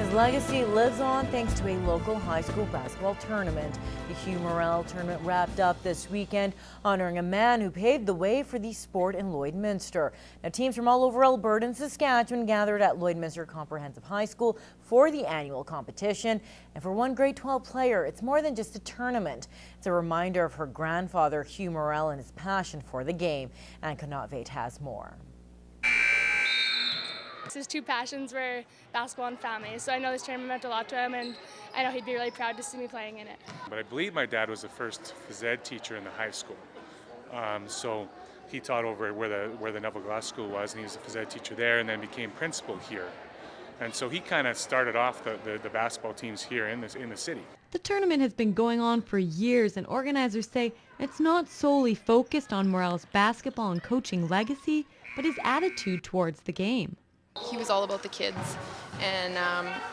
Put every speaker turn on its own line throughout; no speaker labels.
his legacy lives on thanks to a local high school basketball tournament. The Hugh Morrell Tournament wrapped up this weekend, honoring a man who paved the way for the sport in Lloydminster. Now, teams from all over Alberta and Saskatchewan gathered at Lloydminster Comprehensive High School for the annual competition. And for one grade 12 player, it's more than just a tournament. It's a reminder of her grandfather, Hugh Morrell, and his passion for the game. And Connaught has more.
His two passions were basketball and family, so I know this tournament meant a lot to him, and I know he'd be really proud to see me playing in it.
But I believe my dad was the first phys ed teacher in the high school, so he taught over where the Neville Glass School was, and he was a phys ed teacher there, and then became principal here. And so he kind of started off the basketball teams here in the city.
The tournament has been going on for years, and organizers say it's not solely focused on Morrell's basketball and coaching legacy, but his attitude towards the game.
He was all about the kids, and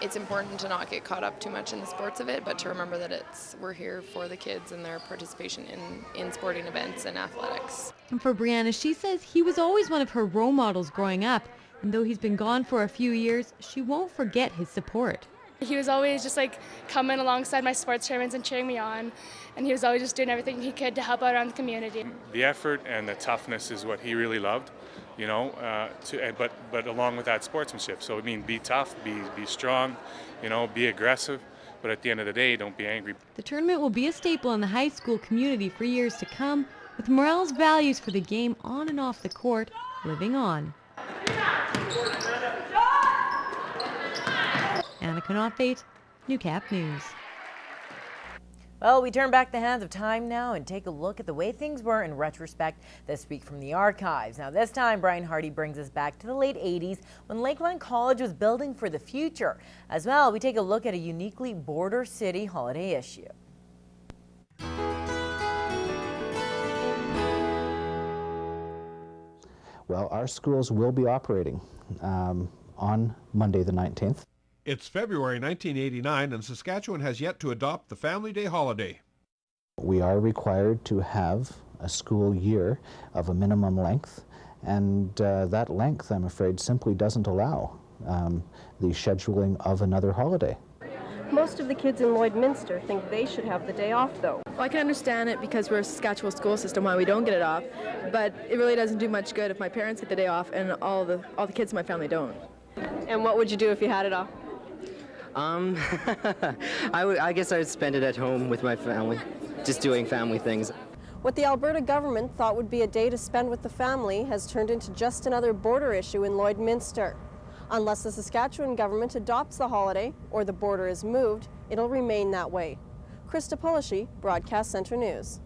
it's important to not get caught up too much in the sports of it, but to remember that we're here for the kids and their participation in sporting events and athletics.
And for Brianna, she says he was always one of her role models growing up, and though he's been gone for a few years, she won't forget his support.
He was always just like coming alongside my sports tournaments and cheering me on, and he was always just doing everything he could to help out around the community.
The effort and the toughness is what he really loved, you know, but along with that sportsmanship. So I mean, be tough, be strong, you know, be aggressive, but at the end of the day, don't be angry.
The tournament will be a staple in the high school community for years to come, with Morrell's values for the game on and off the court living on. Anna Connaught, Newcap News.
Well, we turn back the hands of time now and take a look at the way things were in retrospect this week from the archives. Now, this time, Brian Hardy brings us back to the late 80s when Lakeland College was building for the future. As well, we take a look at a uniquely border city holiday issue.
Well, our schools will be operating on Monday the 19th.
It's February 1989 and Saskatchewan has yet to adopt the Family Day holiday.
We are required to have a school year of a minimum length, and that length, I'm afraid, simply doesn't allow the scheduling of another holiday.
Most of the kids in Lloydminster think they should have the day off, though.
Well, I can understand it because we're a Saskatchewan school system why we don't get it off, but it really doesn't do much good if my parents get the day off and all the kids in my family don't.
And what would you do if you had it off?
I guess I would spend it at home with my family, just doing family things.
What the Alberta government thought would be a day to spend with the family has turned into just another border issue in Lloydminster. Unless the Saskatchewan government adopts the holiday or the border is moved, it'll remain that way. Krista Polishi, Broadcast Centre News.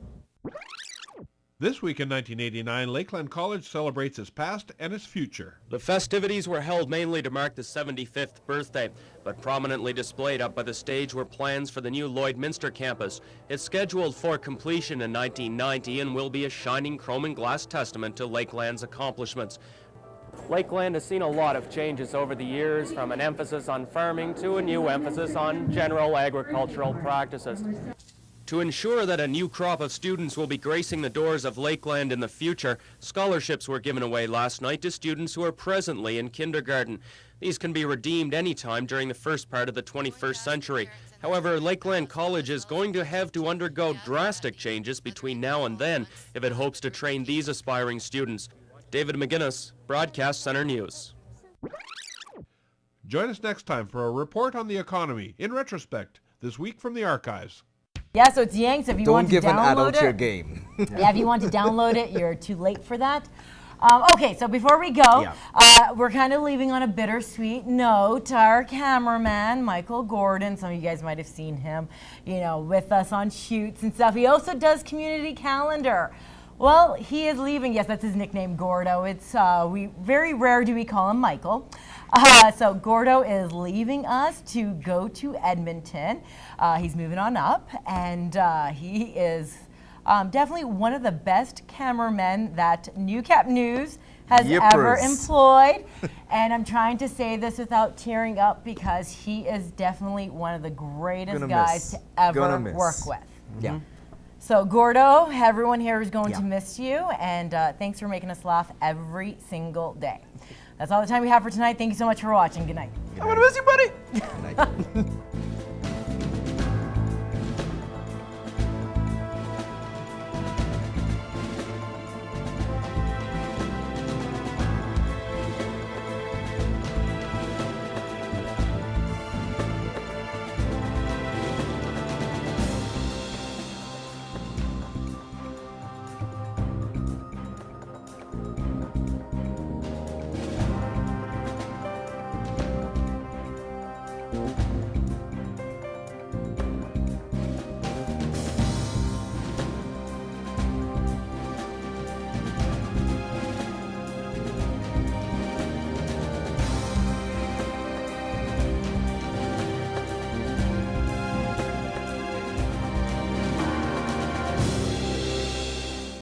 This week in 1989, Lakeland College celebrates its past and its future.
The festivities were held mainly to mark the 75th birthday, but prominently displayed up by the stage were plans for the new Lloydminster campus. It's scheduled for completion in 1990 and will be a shining chrome and glass testament to Lakeland's accomplishments. Lakeland has seen a lot of changes over the years, from an emphasis on farming to a new emphasis on general agricultural practices. To ensure that a new crop of students will be gracing the doors of Lakeland in the future, scholarships were given away last night to students who are presently in kindergarten. These can be redeemed anytime during the first part of the 21st century. However, Lakeland College is going to have to undergo drastic changes between now and then if it hopes to train these aspiring students. David McGuinness, Broadcast Centre News.
Join us next time for a report on the economy in retrospect this week from the archives.
Yeah, so it's Yanks. If you want to download it.
Don't give an adult your game.
Yeah, if you want to download it, you're too late for that. Okay, so before we go, we're kind of leaving on a bittersweet note. Our cameraman, Michael Gordon, some of you guys might have seen him, you know, with us on shoots and stuff. He also does community calendar. Well, he is leaving. Yes, that's his nickname, Gordo. It's very rare do we call him Michael. So Gordo is leaving us to go to Edmonton. He's moving on up, and he is definitely one of the best cameramen that Newcap News has ever employed. And I'm trying to say this without tearing up because he is definitely one of the greatest guys to ever work with.
Yeah.
So Gordo, everyone here is going to miss you, and thanks for making us laugh every single day. That's all the time we have for tonight. Thank you so much for watching. Good night.
I'm gonna miss you, buddy. Good night.